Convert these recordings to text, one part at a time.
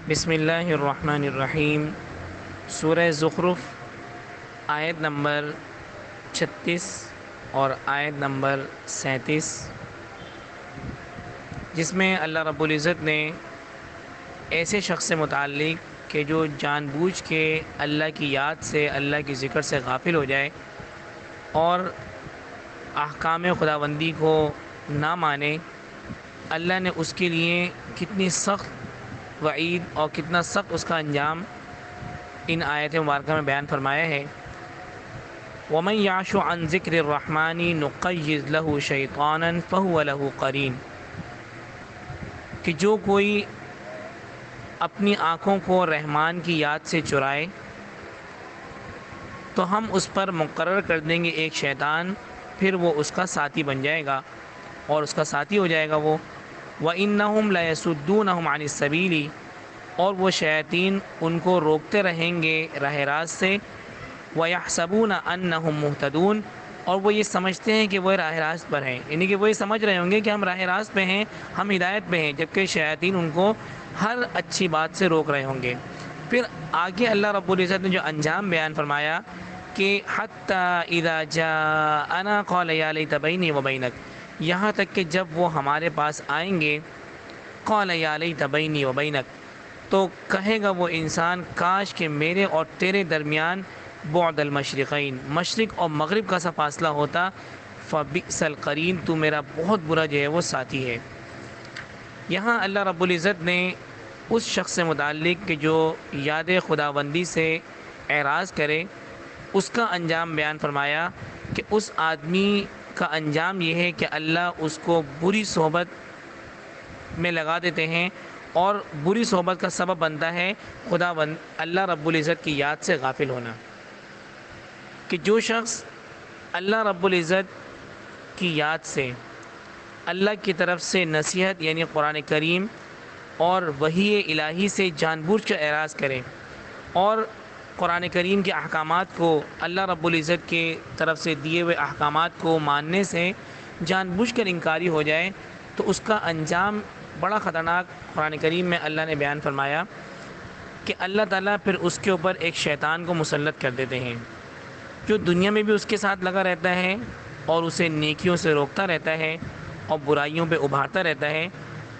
بسم اللہ الرحمن الرحیم۔ سورہ زخرف آیت نمبر 36 اور آیت نمبر 37، جس میں اللہ رب العزت نے ایسے شخص سے متعلق کہ جو جان بوجھ کے اللہ کی یاد سے، اللہ کی ذکر سے غافل ہو جائے اور احکام خداوندی کو نہ مانے، اللہ نے اس کے لیے کتنی سخت وعید اور کتنا سخت اس کا انجام ان آیت مبارکہ میں بیان فرمایا ہے۔ وَمَن يَعْشُ عَن ذِكْرِ الرَّحْمَنِ نُقَيِّضْ لَهُ شَيْطَانًا فَهُوَ لَهُ قَرِينٌ، کہ جو کوئی اپنی آنکھوں کو رحمان کی یاد سے چرائے تو ہم اس پر مقرر کر دیں گے ایک شیطان، پھر وہ اس کا ساتھی بن جائے گا اور اس کا ساتھی ہو جائے گا وہ۔ وَإِنَّهُمْ لَيَصُدُّونَهُمْ عَنِ السَّبِيلِ، اور وہ شیاطین ان کو روکتے رہیں گے راہ راست سے۔ وَيَحْسَبُونَ أَنَّهُمْ مُهْتَدُونَ، اور وہ یہ سمجھتے ہیں کہ وہ راہ راست پر ہیں، یعنی کہ وہ یہ سمجھ رہے ہوں گے کہ ہم راہ راست پہ ہیں، ہم ہدایت پہ ہیں، جبکہ شیاطین ان کو ہر اچھی بات سے روک رہے ہوں گے۔ پھر آگے اللہ رب العزت نے جو انجام بیان فرمایا کہ حَتَّى إِذَا جَاءَنَا قَالَ يَا لَيْتَ بَيْنِي وَبَيْنَكَ، یہاں تک کہ جب وہ ہمارے پاس آئیں گے، قَالَ يَا لَيْتَ بَيْنِي وَبَيْنَكَ، تو کہے گا وہ انسان کاش کہ میرے اور تیرے درمیان بعد المشرقین، مشرق اور مغرب کا سا فاصلہ ہوتا، فبئس القرین، تو میرا بہت برا جو ہے وہ ساتھی ہے۔ یہاں اللہ رب العزت نے اس شخص سے متعلق کہ جو یاد خداوندی سے اعراض کرے اس کا انجام بیان فرمایا کہ اس آدمی کا انجام یہ ہے کہ اللہ اس کو بری صحبت میں لگا دیتے ہیں، اور بری صحبت کا سبب بنتا ہے اللہ رب العزت کی یاد سے غافل ہونا۔ کہ جو شخص اللہ رب العزت کی یاد سے، اللہ کی طرف سے نصیحت یعنی قرآن کریم اور وحی الہی سے جان بوجھ کر اعراض کرے، اور قرآن کریم کے احکامات کو، اللہ رب العزت کے طرف سے دیے ہوئے احکامات کو ماننے سے جان بوجھ کر انکاری ہو جائے، تو اس کا انجام بڑا خطرناک قرآن کریم میں اللہ نے بیان فرمایا کہ اللہ تعالیٰ پھر اس کے اوپر ایک شیطان کو مسلط کر دیتے ہیں، جو دنیا میں بھی اس کے ساتھ لگا رہتا ہے اور اسے نیکیوں سے روکتا رہتا ہے اور برائیوں پہ ابھارتا رہتا ہے،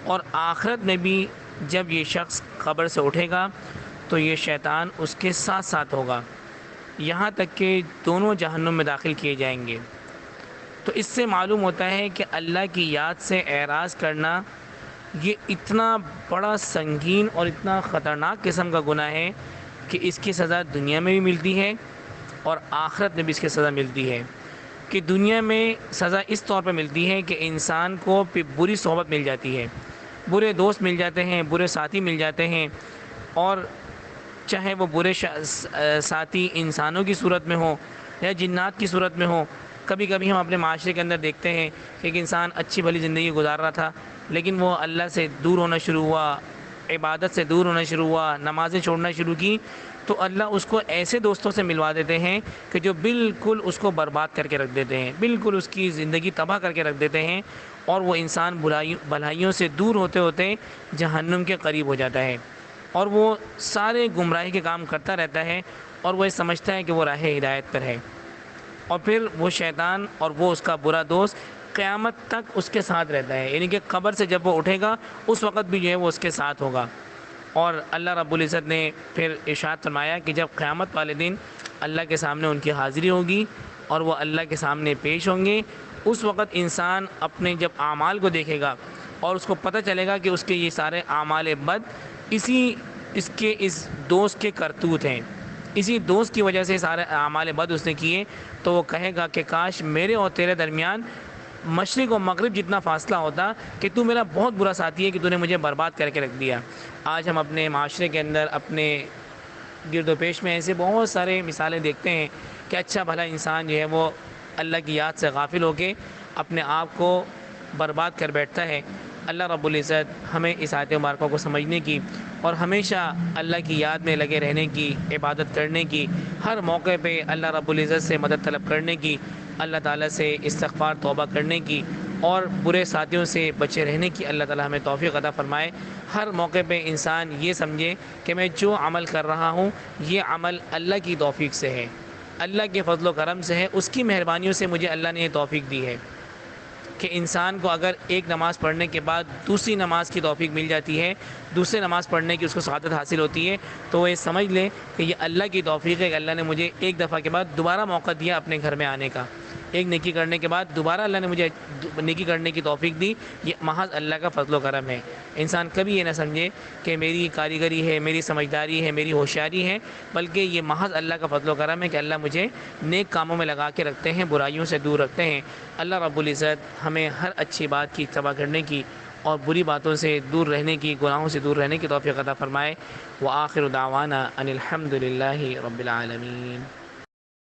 اور آخرت میں بھی جب یہ شخص قبر سے اٹھے گا تو یہ شیطان اس کے ساتھ ساتھ ہوگا، یہاں تک کہ دونوں جہنم میں داخل کیے جائیں گے۔ تو اس سے معلوم ہوتا ہے کہ اللہ کی یاد سے اعراض کرنا یہ اتنا بڑا سنگین اور اتنا خطرناک قسم کا گناہ ہے کہ اس کی سزا دنیا میں بھی ملتی ہے اور آخرت میں بھی اس کی سزا ملتی ہے۔ کہ دنیا میں سزا اس طور پہ ملتی ہے کہ انسان کو بری صحبت مل جاتی ہے، برے دوست مل جاتے ہیں، برے ساتھی مل جاتے ہیں، اور چاہے وہ برے ساتھی انسانوں کی صورت میں ہوں یا جنات کی صورت میں ہوں۔ کبھی کبھی ہم اپنے معاشرے کے اندر دیکھتے ہیں کہ ایک انسان اچھی بھلی زندگی گزار رہا تھا، لیکن وہ اللہ سے دور ہونا شروع ہوا، عبادت سے دور ہونا شروع ہوا، نمازیں چھوڑنا شروع کی، تو اللہ اس کو ایسے دوستوں سے ملوا دیتے ہیں کہ جو بالکل اس کو برباد کر کے رکھ دیتے ہیں، بالکل اس کی زندگی تباہ کر کے رکھ دیتے ہیں، اور وہ انسان بھلائیوں سے دور ہوتے ہوتے جہنم کے قریب ہو جاتا ہے، اور وہ سارے گمراہی کے کام کرتا رہتا ہے، اور وہ یہ سمجھتا ہے کہ وہ راہ ہدایت پر ہے، اور پھر وہ شیطان اور وہ اس کا برا دوست قیامت تک اس کے ساتھ رہتا ہے، یعنی کہ قبر سے جب وہ اٹھے گا اس وقت بھی جو ہے وہ اس کے ساتھ ہوگا۔ اور اللہ رب العزت نے پھر ارشاد فرمایا کہ جب قیامت والے دن اللہ کے سامنے ان کی حاضری ہوگی اور وہ اللہ کے سامنے پیش ہوں گے، اس وقت انسان اپنے جب اعمال کو دیکھے گا اور اس کو پتہ چلے گا کہ اس کے یہ سارے اعمال بد اس دوست کے کرتوت ہیں، اسی دوست کی وجہ سے سارے اعمال بد اس نے کیے، تو وہ کہے گا کہ کاش میرے اور تیرے درمیان مشرق و مغرب جتنا فاصلہ ہوتا، کہ تو میرا بہت برا ساتھی ہے کہ تو نے مجھے برباد کر کے رکھ دیا۔ آج ہم اپنے معاشرے کے اندر، اپنے گرد و پیش میں ایسے بہت سارے مثالیں دیکھتے ہیں کہ اچھا بھلا انسان جو ہے وہ اللہ کی یاد سے غافل ہو کے اپنے آپ کو برباد کر بیٹھتا ہے۔ اللہ رب العزت ہمیں اس آیت مبارکہ کو سمجھنے کی اور ہمیشہ اللہ کی یاد میں لگے رہنے کی، عبادت کرنے کی، ہر موقع پہ اللہ رب العزت سے مدد طلب کرنے کی، اللہ تعالیٰ سے استغفار توبہ کرنے کی اور برے ساتھیوں سے بچے رہنے کی اللہ تعالیٰ ہمیں توفیق عطا فرمائے۔ ہر موقع پہ انسان یہ سمجھے کہ میں جو عمل کر رہا ہوں یہ عمل اللہ کی توفیق سے ہے، اللہ کے فضل و کرم سے ہے، اس کی مہربانیوں سے مجھے اللہ نے یہ توفیق دی ہے کہ انسان کو اگر ایک نماز پڑھنے کے بعد دوسری نماز کی توفیق مل جاتی ہے، دوسری نماز پڑھنے کی اس کو سعادت حاصل ہوتی ہے، تو وہ یہ سمجھ لے کہ یہ اللہ کی توفیق ہے کہ اللہ نے مجھے ایک دفعہ کے بعد دوبارہ موقع دیا اپنے گھر میں آنے کا، ایک نیکی کرنے کے بعد دوبارہ اللہ نے مجھے نیکی کرنے کی توفیق دی، یہ محض اللہ کا فضل و کرم ہے۔ انسان کبھی یہ نہ سمجھے کہ میری کاریگری ہے، میری سمجھداری ہے، میری ہوشیاری ہے، بلکہ یہ محض اللہ کا فضل و کرم ہے کہ اللہ مجھے نیک کاموں میں لگا کے رکھتے ہیں، برائیوں سے دور رکھتے ہیں۔ اللہ رب العزت ہمیں ہر اچھی بات کی اتباع کرنے کی اور بری باتوں سے دور رہنے کی، گناہوں سے دور رہنے کی توفیق عطا فرمائے۔ وآخر دعوانا ان الحمد للہ رب العالمین۔